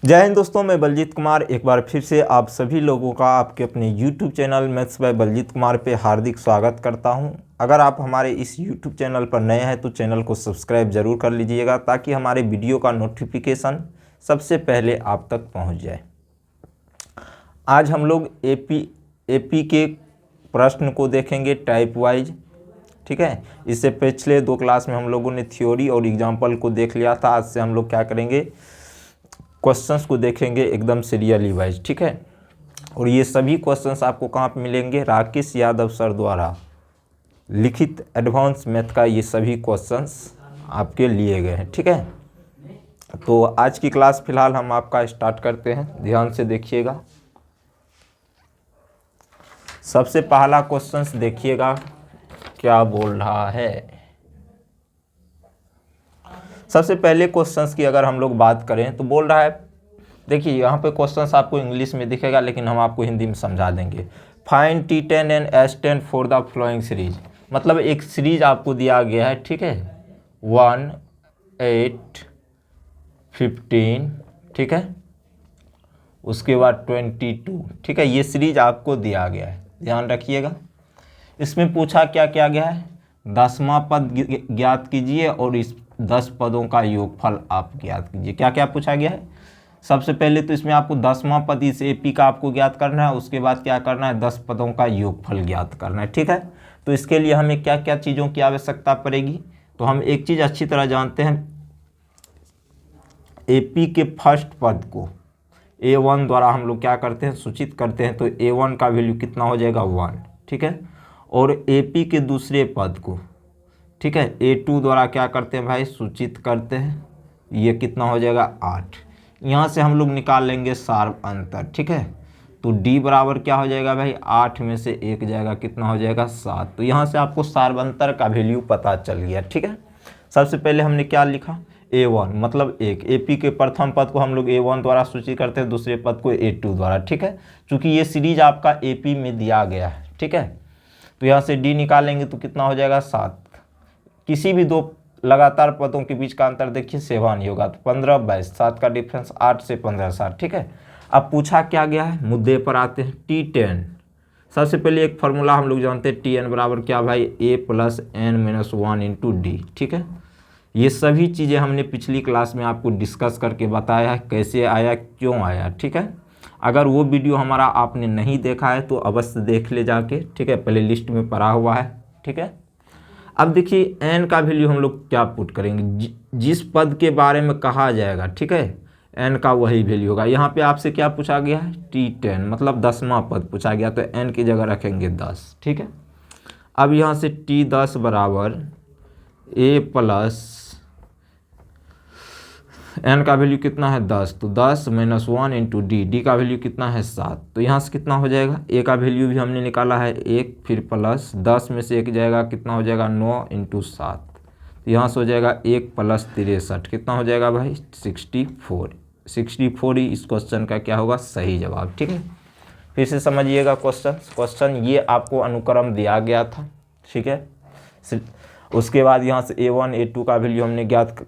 जय हिंद दोस्तों, मैं बलजीत कुमार एक बार फिर से आप सभी लोगों का आपके अपने YouTube channel maths by Baljeet Kumar पे हार्दिक स्वागत करता हूं। अगर आप हमारे इस YouTube चैनल पर नए हैं तो चैनल को सब्सक्राइब ज़रूर कर लीजिएगा ताकि हमारे वीडियो का नोटिफिकेशन सबसे पहले आप तक पहुंच जाए। आज हम लोग एपी के प्रश्न को देखेंगे टाइप वाइज। ठीक है, इससे पिछले 2 क्लास में हम लोगों ने थ्योरी और एग्जाम्पल को देख लिया था। आज से हम लोग क्या करेंगे, क्वेश्चंस को देखेंगे एकदम सीरियली वाइज। ठीक है, और ये सभी क्वेश्चंस आपको कहाँ पे मिलेंगे, राकेश यादव सर द्वारा लिखित एडवांस मैथ का ये सभी क्वेश्चंस आपके लिए गए हैं। ठीक है, तो आज की क्लास फिलहाल हम आपका स्टार्ट करते हैं, ध्यान से देखिएगा। सबसे पहला क्वेश्चंस देखिएगा क्या बोल रहा है। सबसे पहले क्वेश्चंस की अगर हम लोग बात करें तो बोल रहा है, देखिए यहाँ पे क्वेश्चंस आपको इंग्लिश में दिखेगा लेकिन हम आपको हिंदी में समझा देंगे। Find T10 and S10 for the flowing series. मतलब एक सीरीज आपको दिया गया है। ठीक है, 1, 8, 15, ठीक है, उसके बाद 22। ठीक है, ये सीरीज आपको दिया गया है, ध्यान रखिएगा। इसमें पूछा क्या क्या गया है, 10वां पद ज्ञात कीजिए और इस 10 पदों का योगफल आप ज्ञात कीजिए। क्या क्या पूछा गया है, सबसे पहले तो इसमें आपको 10वां पद इस एपी का आपको ज्ञात करना है। उसके बाद क्या करना है, 10 पदों का योगफल ज्ञात करना है। ठीक है, तो इसके लिए हमें क्या क्या चीज़ों की आवश्यकता पड़ेगी, तो हम एक चीज़ अच्छी तरह जानते हैं, एपी के फर्स्ट पद को A1 द्वारा हम लोग क्या करते हैं, सूचित करते हैं। तो A1 का वैल्यू कितना हो जाएगा, 1। ठीक है, और एपी के दूसरे पद को, ठीक है, A2 द्वारा क्या करते हैं भाई, सूचित करते हैं। ये कितना हो जाएगा, 8। यहाँ से हम लोग निकाल लेंगे सार अंतर। ठीक है, तो D बराबर क्या हो जाएगा भाई, 8 में से 1 जाएगा, कितना हो जाएगा, 7। तो यहाँ से आपको सार अंतर का वैल्यू पता चल गया। ठीक है, सबसे पहले हमने क्या लिखा, A1 मतलब 1। एपी के प्रथम पद को हम लोग A1 द्वारा सूचित करते हैं, दूसरे पद को A2 द्वारा। ठीक है, चूँकि ये सीरीज आपका एपी में दिया गया है। ठीक है, तो यहाँ से D निकालेंगे तो कितना हो जाएगा, 7। किसी भी 2 लगातार पदों के बीच का अंतर देखिए 7 ही होगा, तो 15, 22, 7 का डिफरेंस 8 से 15, 7। ठीक है, अब पूछा क्या गया है, मुद्दे पर आते हैं। T10 सबसे पहले एक फार्मूला हम लोग जानते हैं, Tn बराबर क्या भाई, A + n - 1 × D। ठीक है, ये सभी चीज़ें हमने पिछली क्लास में आपको डिस्कस करके बताया है, कैसे आया, क्यों आया। ठीक है, अगर वो वीडियो हमारा आपने नहीं देखा है तो अवश्य देख ले जाके। ठीक है, प्ले लिस्ट में पड़ा हुआ है। ठीक है, अब देखिए n का वैल्यू हम लोग क्या पुट करेंगे, जिस पद के बारे में कहा जाएगा। ठीक है, n का वही वैल्यू होगा। यहाँ पे आपसे क्या पूछा गया है, T10 मतलब 10वां पद पूछा गया, तो n की जगह रखेंगे 10। ठीक है, अब यहाँ से T10 बराबर A + n का वैल्यू कितना है, 10, तो 10 - 1 × D। D का वैल्यू कितना है, 7। तो यहाँ से कितना हो जाएगा, A का वैल्यू भी हमने निकाला है 1, फिर प्लस 10 में से 1 जाएगा, कितना हो जाएगा, 9 × 7। तो यहाँ से हो जाएगा 1 + 63, कितना हो जाएगा भाई, 64। 64 ही इस क्वेश्चन का क्या होगा, सही जवाब। ठीक है, फिर से समझिएगा क्वेश्चन ये आपको अनुक्रम दिया गया था। ठीक है, उसके बाद यहाँ से A1 A2 का वैल्यू हमने ज्ञात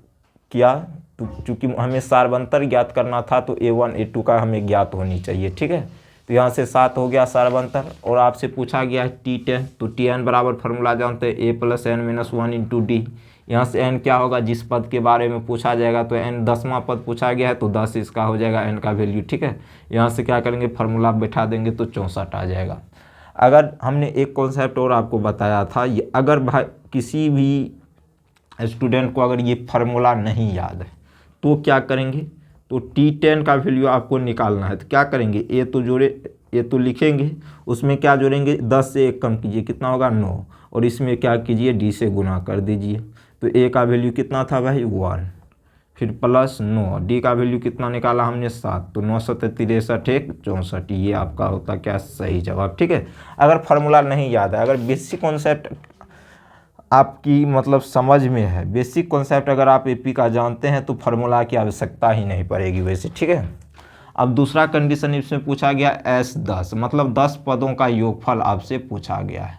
किया, तो चूँकि हमें सारवंतर ज्ञात करना था तो A1 A2 का हमें ज्ञात होनी चाहिए। ठीक है, तो यहाँ से 7 हो गया सारवंतर, और आपसे पूछा गया है T10, तो Tn बराबर फार्मूला जानते हैं, A + n - 1 × D। यहाँ से n क्या होगा, जिस पद के बारे में पूछा जाएगा, तो n 10वां पद पूछा गया है तो 10 इसका हो जाएगा n का वैल्यू। ठीक है, यहाँ से क्या करेंगे, फार्मूला बैठा देंगे तो 64 आ जाएगा। अगर हमने एक कॉन्सेप्ट और आपको बताया था, ये अगर भाई किसी भी स्टूडेंट को अगर ये फार्मूला नहीं याद है तो क्या करेंगे, तो T10 का वैल्यू आपको निकालना है, तो क्या करेंगे, ये तो लिखेंगे, उसमें क्या जोड़ेंगे, 10 से 1 कम कीजिए, कितना होगा, 9, और इसमें क्या कीजिए, D से गुना कर दीजिए। तो A का वैल्यू कितना था भाई, 1, फिर प्लस 9, D का वैल्यू कितना निकाला हमने, 7, तो 9 × 63 1 64, ये आपका होता क्या, सही जवाब। ठीक है, अगर फार्मूला नहीं याद है, अगर बेसिक कॉन्सेप्ट आपकी मतलब समझ में है, बेसिक कॉन्सेप्ट अगर आप एपी का जानते हैं तो फार्मूला की आवश्यकता ही नहीं पड़ेगी वैसे। ठीक है, अब दूसरा कंडीशन इसमें पूछा गया S10 मतलब 10 पदों का योगफल आपसे पूछा गया है।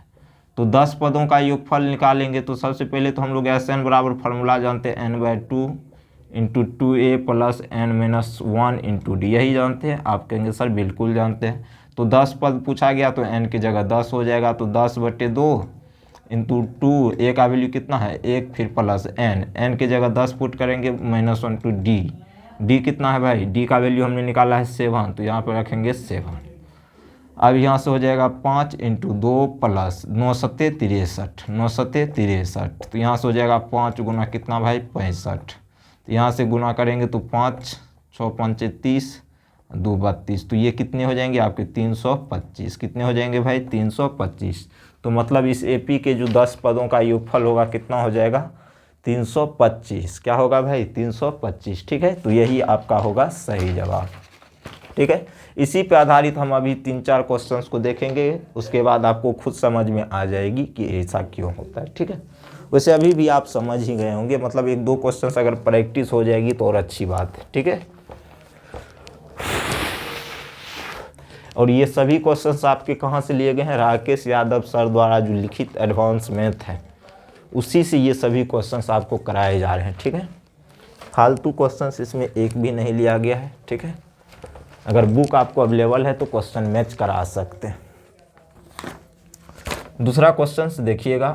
तो 10 पदों का योगफल निकालेंगे तो सबसे पहले तो हम लोग Sn बराबर फार्मूला जानते हैं, n/2 into 2a plus n minus 1 into D. यही जानते हैं? आप कहेंगे सर बिल्कुल जानते हैं। तो 10 पद पूछा गया तो n की जगह 10 हो जाएगा, तो 10/2 इंटू 2, a का वैल्यू कितना है 1, फिर प्लस n की जगह 10 पुट करेंगे -1 टू d कितना है भाई, d का वैल्यू हमने निकाला है 7, तो यहाँ पर रखेंगे 7। अब यहाँ से हो जाएगा 5 इंटू 2 प्लस 9 सत्ते 63, 9 सत्ते 63, तो यहाँ से हो जाएगा 5 गुना कितना भाई 65। तो यहाँ से गुना करेंगे तो 5 6 5 30, 2 32, तो ये कितने हो जाएंगे आपके 325। कितने हो जाएंगे भाई 325। तो मतलब इस एपी के जो 10 पदों का योगफल होगा कितना हो जाएगा 325। क्या होगा भाई 325। ठीक है, तो यही आपका होगा सही जवाब। ठीक है, इसी पे आधारित हम अभी 3-4 क्वेश्चंस को देखेंगे, उसके बाद आपको खुद समझ में आ जाएगी कि ऐसा क्यों होता है। ठीक है, वैसे अभी भी आप समझ ही गए होंगे, मतलब 1-2 क्वेश्चंस अगर प्रैक्टिस हो जाएगी तो और अच्छी बात है। ठीक है, और ये सभी क्वेश्चंस आपके कहाँ से लिए गए हैं, राकेश यादव सर द्वारा जो लिखित एडवांस मैथ है उसी से ये सभी क्वेश्चंस आपको कराए जा रहे हैं। ठीक है, फालतू क्वेश्चंस इसमें एक भी नहीं लिया गया है। ठीक है, अगर बुक आपको अवेलेबल है तो क्वेश्चन मैच करा सकते हैं। दूसरा क्वेश्चन देखिएगा,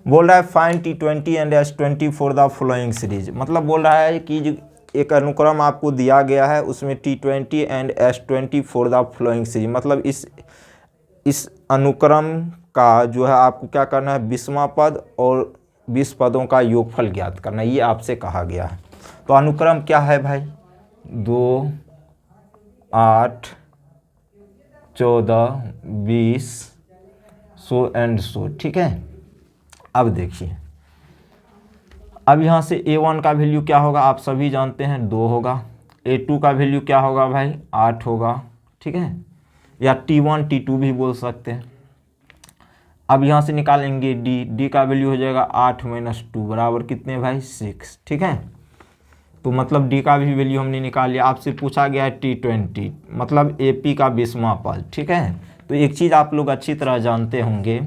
बोल रहा है find T20 and S20 for the following series. मतलब बोल रहा है कि जो एक अनुक्रम आपको दिया गया है उसमें T20 and S20 for the following series, मतलब इस अनुक्रम का जो है आपको क्या करना है 20वां पद और 20 पदों का योगफल ज्ञात करना, ये आपसे कहा गया है। तो अनुक्रम क्या है भाई 2 8 14 20 100 एंड 100। ठीक है, अब देखिए, अब यहाँ से A1 का वैल्यू क्या होगा आप सभी जानते हैं 2 होगा, A2 का वैल्यू क्या होगा भाई 8 होगा। ठीक है, या T1 T2 भी बोल सकते हैं। अब यहाँ से निकालेंगे D का वैल्यू हो जाएगा 8 माइनस 2 बराबर कितने भाई 6। ठीक है, तो मतलब D का भी वैल्यू हमने निकाल लिया। आपसे पूछा गया है T20 मतलब AP का 20वां पद। ठीक है, तो एक चीज़ आप लोग अच्छी तरह जानते होंगे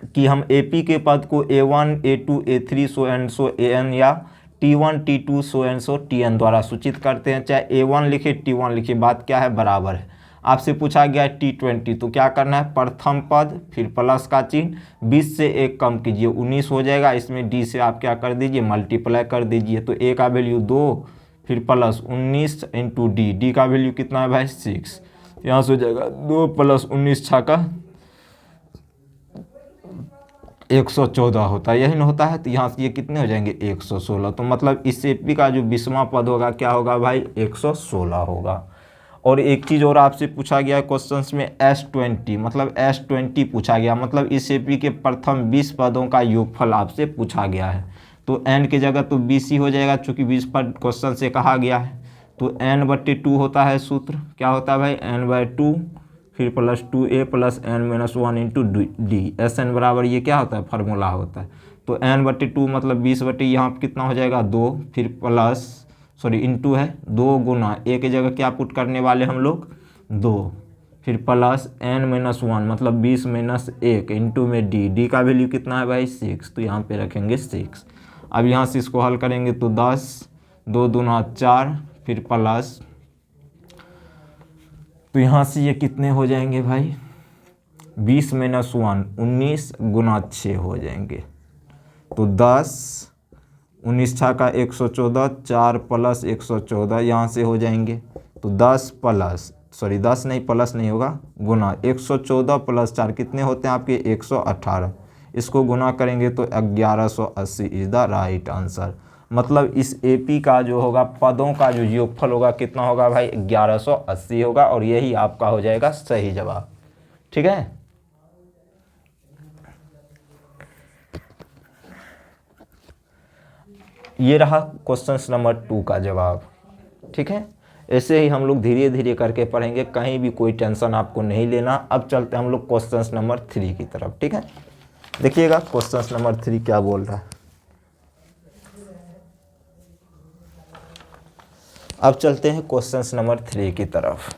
कि हम AP के पद को A1 A2 A3 so and so AN या T1 T2 so and so TN द्वारा सूचित करते हैं, चाहे A1 लिखे T1 लिखे, बात क्या है बराबर है। आपसे पूछा गया है T20 तो क्या करना है प्रथम पद फिर प्लस का चिन्ह 20 से 1 कम कीजिए 19 हो जाएगा, इसमें D से आप क्या कर दीजिए मल्टीप्लाई कर दीजिए, तो A का वैल्यू 2 फिर प्लस 19 इंटू D का वैल्यू कितना है भाई 6, यहाँ से हो जाएगा 2 प्लस 19 छाका 114 होता है, यही ना होता है। तो यहाँ से ये कितने हो जाएंगे 116, तो मतलब इस AP का जो 20वां पद होगा क्या होगा भाई 116 होगा। और एक चीज़ और आपसे पूछा गया है क्वेश्चंस में S20 मतलब S20 पूछा गया, मतलब इस AP के प्रथम 20 पदों का योगफल आपसे पूछा गया है। तो n की जगह तो 20 ही हो जाएगा, चूँकि 20 पद क्वेश्चन से कहा गया है। तो n/2 होता है सूत्र, क्या होता है भाई n/2 फिर plus 2a plus n minus 1 into D. SN बराबर ये क्या होता है फार्मूला होता है। तो n/2 मतलब 20/, यहाँ कितना हो जाएगा 2 फिर प्लस इंटू है 2 गुना a की जगह क्या पुट करने वाले हम लोग 2 फिर प्लस n माइनस 1 मतलब 20 माइनस 1 इंटू में d का वैल्यू कितना है भाई 6, तो यहाँ पे रखेंगे 6। अब यहाँ से इसको हल करेंगे तो 10 2 दूना 4 फिर प्लस, तो यहाँ से ये कितने हो जाएंगे भाई 20 माइनस 1 19 गुना 6 हो जाएंगे, तो 10 19 छक्का 114 4 प्लस 114 यहाँ से हो जाएंगे, तो 10 प्लस 10 नहीं प्लस नहीं होगा गुना 114 प्लस 4 कितने होते हैं आपके 118, इसको गुना करेंगे तो 1180 इज द राइट आंसर। मतलब इस AP का जो होगा पदों का जो योगफल होगा कितना होगा भाई 1180 होगा, और यही आपका हो जाएगा सही जवाब। ठीक है, ये रहा क्वेश्चन नंबर 2 का जवाब। ठीक है, ऐसे ही हम लोग धीरे धीरे करके पढ़ेंगे, कहीं भी कोई टेंशन आपको नहीं लेना। अब चलते हैं हम लोग क्वेश्चन नंबर 3 की तरफ। ठीक है, देखिएगा क्वेश्चन नंबर 3 क्या बोल रहा है। अब चलते हैं क्वेश्चन नंबर 3 की तरफ।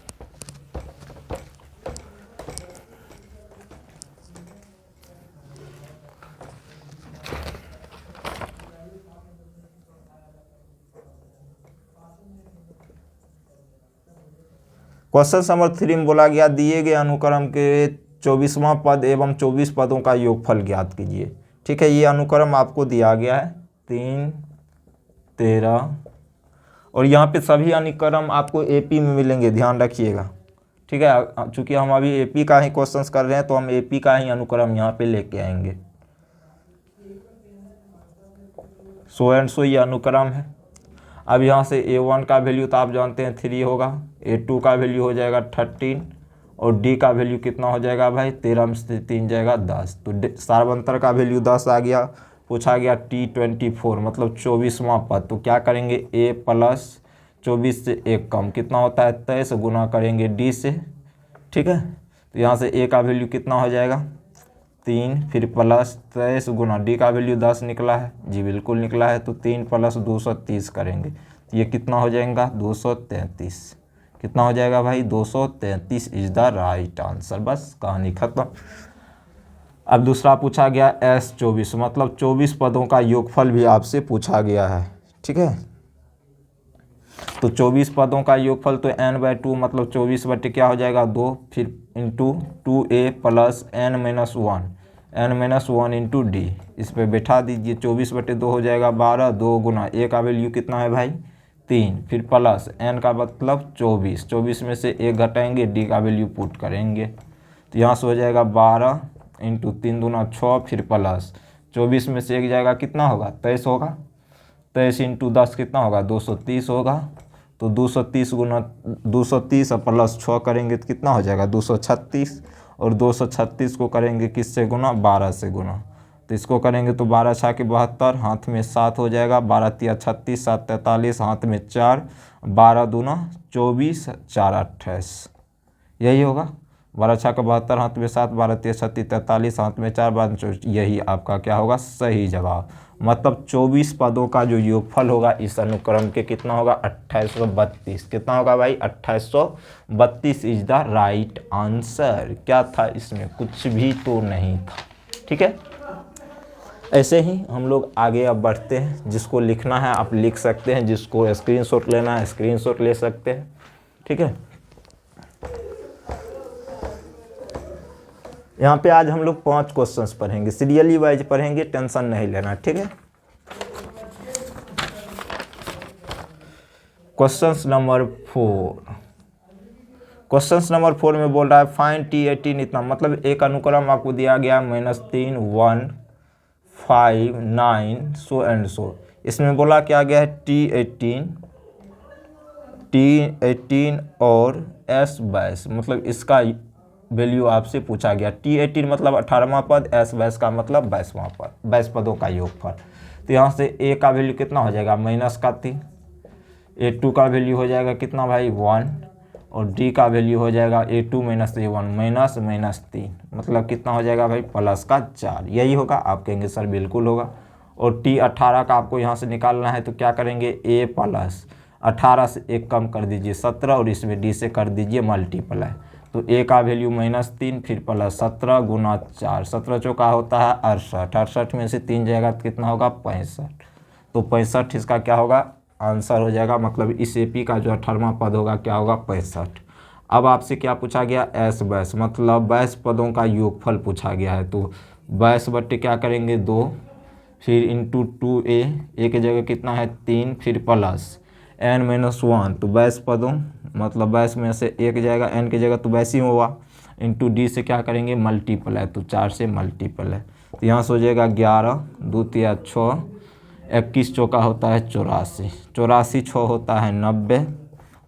क्वेश्चन नंबर 3 में बोला गया दिए गए अनुक्रम के 24वां पद एवं 24 पदों का योगफल ज्ञात कीजिए। ठीक है, ये अनुक्रम आपको दिया गया है 3, 13 और यहाँ पे सभी अनुक्रम आपको एपी में मिलेंगे, ध्यान रखिएगा। ठीक है, चूंकि हम अभी एपी का ही क्वेश्चंस कर रहे हैं तो हम एपी का ही अनुक्रम यहाँ पे लेके आएंगे। सो एंड सो ये अनुक्रम है। अब यहाँ से A1 का वैल्यू तो आप जानते हैं 3 होगा, A2 का वैल्यू हो जाएगा 13 और D का वैल्यू कितना हो जाएगा भाई 13 में से 3 जाएगा 10। तो सार्वंतर का वैल्यू 10 आ गया। पूछा गया T24 मतलब 24वां पद, तो क्या करेंगे A प्लस 24 से 1 कम कितना होता है 23 गुना करेंगे D से। ठीक है, तो यहाँ से A का वैल्यू कितना हो जाएगा 3 फिर प्लस 23 गुना D का वैल्यू 10 निकला है, जी बिल्कुल निकला है। तो 3 प्लस 230 करेंगे तो ये कितना हो जाएगा 233। कितना हो जाएगा भाई 233 इज द राइट आंसर। बस कहानी खत्म। अब दूसरा पूछा गया S24 मतलब 24 पदों का योगफल भी आपसे पूछा गया है। ठीक है, तो 24 पदों का योगफल तो n/2 मतलब 24 बटे क्या हो जाएगा 2 फिर into 2a plus n-1 into D. इस पे बैठा दीजिए 24 बटे 2 हो जाएगा 12, 2 गुना a का वैल्यू कितना है भाई 3 फिर प्लस n का मतलब 24 में से 1 घटाएंगे d का वैल्यू पुट करेंगे तो यहाँ से हो जाएगा 12 इंटू 3 दूना 6 फिर प्लस 24 में से 1 जाएगा कितना होगा 23 होगा। 23 इंटू 10 कितना होगा 230 होगा। तो 230 गुना 230 और प्लस 6 करेंगे तो कितना हो जाएगा 236 और 236 को करेंगे किससे गुना 12 से गुना। तो इसको करेंगे तो 12 छः के 72 हाथ में 7 हो जाएगा 12 तिया 36 7 43 हाथ में 4 12 दूना 24 4 28 यही होगा। 12 छः का 72 हाथ में 7 12 तिया 36 43 हाथ में 4 12 24 यही आपका क्या होगा सही जवाब। मतलब 24 पदों का जो योगफल होगा इस अनुक्रम के कितना होगा 2832। कितना होगा भाई 2832 इज द राइट आंसर। क्या था इसमें कुछ भी तो नहीं था। ठीक है, ऐसे ही हम लोग आगे अब बढ़ते हैं। जिसको लिखना है आप लिख सकते हैं, जिसको स्क्रीनशॉट लेना है स्क्रीनशॉट ले सकते हैं। ठीक है, यहाँ पे आज हम लोग 5 क्वेश्चंस पढ़ेंगे, सीरियली वाइज पढ़ेंगे, टेंशन नहीं लेना। ठीक है, क्वेश्चंस नंबर 4। क्वेश्चंस नंबर 4 में बोल रहा है फाइंड T18 इतना मतलब एक अनुक्रम आपको दिया गया -3 1 5 9 सो एंड सो। इसमें बोला क्या गया है T18 और S22 मतलब इसका वैल्यू आपसे पूछा गया। T18 मतलब 18वां पद, S22 का मतलब 22वां पद, 22 पदों का योगफल। तो यहाँ से A का वैल्यू कितना हो जाएगा -3, A2 का वैल्यू हो जाएगा कितना भाई 1 और D का वैल्यू हो जाएगा A2 - A1 -3 मतलब कितना हो जाएगा भाई +4। यही होगा। आप कहेंगे सर बिल्कुल होगा। और T18 का आपको यहाँ से निकालना है तो क्या करेंगे A प्लस 18 से 1 कम कर दीजिए 17 और इसमें D से कर दीजिए मल्टीप्लाई। तो A का वैल्यू -3 फिर प्लस 17 गुना 4 17 चौका होता है 68 68 में से 3 जाएगा तो कितना होगा 65। तो 65 इसका क्या होगा आंसर हो जाएगा। मतलब इस AP का जो 18वां पद होगा क्या होगा 65। अब आपसे क्या पूछा गया S22 मतलब 22 पदों का योगफल पूछा गया है। तो 22 बट्टे क्या करेंगे 2 फिर इंटू 2a की जगह कितना है 3 फिर प्लस n-1 तो 22 पदों मतलब 22 में से 1 जाएगा n की जगह तो 22 ही होगा इंटू D से क्या करेंगे मल्टीप्लाई तो 4 से मल्टीप्लाई। तो यहाँ से हो जाएगा 11 2 तिया 6 21 चौका होता है 84 84 6 होता है 90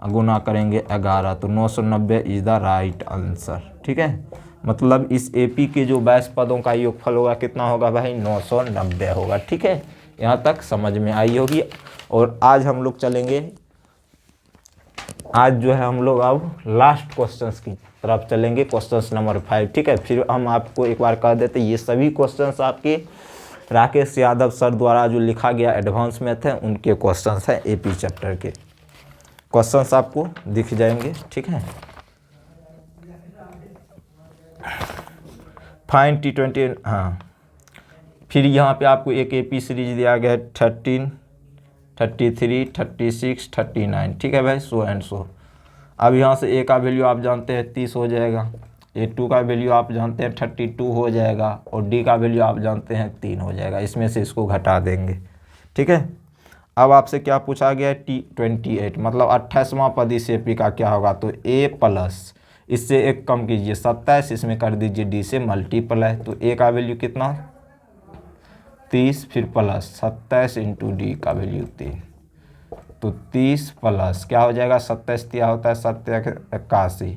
गुना करेंगे 11 तो 990 इज द राइट आंसर। ठीक है, मतलब इस AP के जो 22 पदों का योगफल होगा कितना होगा भाई 990 होगा। ठीक है, यहाँ तक समझ में आई होगी। और आज हम लोग चलेंगे, आज जो है हम लोग अब लास्ट क्वेश्चंस की तरफ चलेंगे, क्वेश्चंस नंबर 5। ठीक है, फिर हम आपको एक बार कह देते ये सभी क्वेश्चंस आपके राकेश यादव सर द्वारा जो लिखा गया एडवांस मैथ है उनके क्वेश्चंस हैं। AP चैप्टर के क्वेश्चंस आपको दिख जाएंगे। ठीक है, फाइंड T20 हाँ। फिर यहाँ पे आपको एक AP सीरीज दिया गया है 13 33 36 39। ठीक है भाई सो एंड सो। अब यहाँ से ए का वैल्यू आप जानते हैं 30 हो जाएगा, A2 का वैल्यू आप जानते हैं 32 हो जाएगा, और D का वैल्यू आप जानते हैं 3 हो जाएगा। इसमें से इसको घटा देंगे, ठीक है। अब आपसे क्या पूछा गया है, T28 मतलब 28वां पद इस AP का क्या होगा, तो A प्लस इससे एक कम कीजिए 27, इसमें कर दीजिए D से मल्टीप्लाई, तो A का वैल्यू कितना 30, फिर प्लस 27 इंटू D का वैल्यू 3, तो 30 प्लस क्या हो जाएगा 27 दिया होता है 87,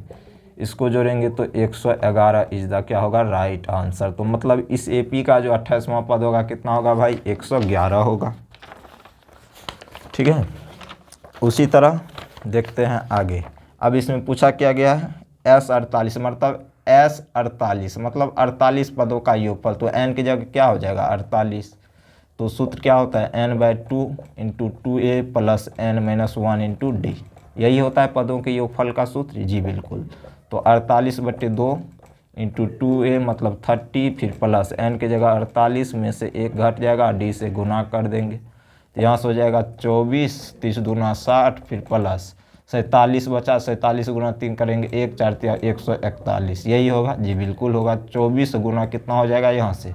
इसको जोड़ेंगे तो 111 इज द क्या होगा राइट आंसर। तो मतलब इस AP का जो 28वां पद होगा कितना होगा भाई 111 होगा, ठीक है। उसी तरह देखते हैं आगे। अब इसमें पूछा क्या गया है S48 मतलब S48 मतलब 48 पदों का योगफल, तो n की जगह क्या हो जाएगा 48, तो सूत्र क्या होता है n/2 into 2a plus n-1 into D, यही होता है पदों के योगफल का सूत्र, जी बिल्कुल। तो 48/2 इंटू 2a मतलब 30, फिर प्लस n की जगह 48 में से 1 घट जाएगा, d से गुना कर देंगे, तो यहाँ से हो जाएगा 24, 30 दूना 60, फिर प्लस 47 बचा, 47 गुना 3 करेंगे 1 4 141, यही होगा, जी बिल्कुल होगा। 24 गुना कितना हो जाएगा यहाँ से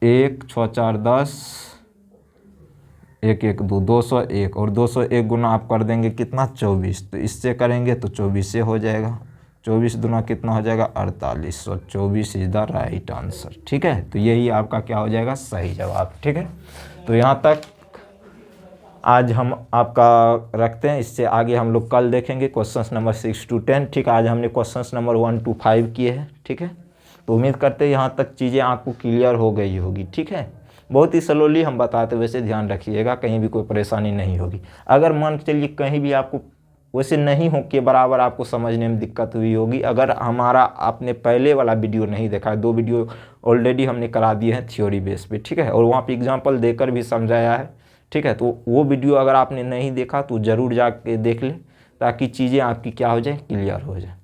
1 6 4 10, 1 1 2 201, और 201 गुना आप कर देंगे कितना 24, तो इससे करेंगे तो 24 से हो जाएगा, 24 दुना कितना हो जाएगा 48, और 24 इज द राइट आंसर, ठीक है। तो यही आपका क्या हो जाएगा सही जवाब, ठीक है। तो यहाँ तक आज हम आपका रखते हैं, इससे आगे हम लोग कल देखेंगे क्वेश्चंस नंबर 6 to 10, ठीक है। आज हमने क्वेश्चंस नंबर 1 to 5 किए हैं, ठीक है। तो उम्मीद करते हैं यहाँ तक चीज़ें आपको क्लियर हो गई होगी, ठीक है। बहुत ही स्लोली हम बताते, वैसे ध्यान रखिएगा कहीं भी कोई परेशानी नहीं होगी। अगर मान के चलिए कहीं भी आपको वैसे नहीं हो के बराबर आपको समझने में दिक्कत हुई होगी, अगर हमारा आपने पहले वाला वीडियो नहीं देखा है, 2 वीडियो ऑलरेडी हमने करा दिए हैं थ्योरी बेस पे, ठीक है, और वहाँ पे एग्जाम्पल देकर भी समझाया है, ठीक है। तो वो वीडियो अगर आपने नहीं देखा तो ज़रूर जाके देख लें, ताकि चीज़ें आपकी क्या हो जाए क्लियर हो जाए।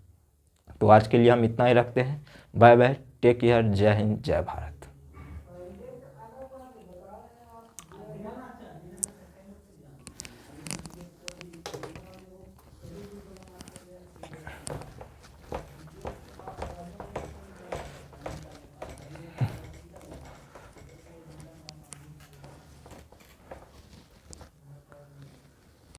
तो आज के लिए हम इतना ही रखते हैं, बाय बाय, टेक केयर, जय हिंद, जय भारत।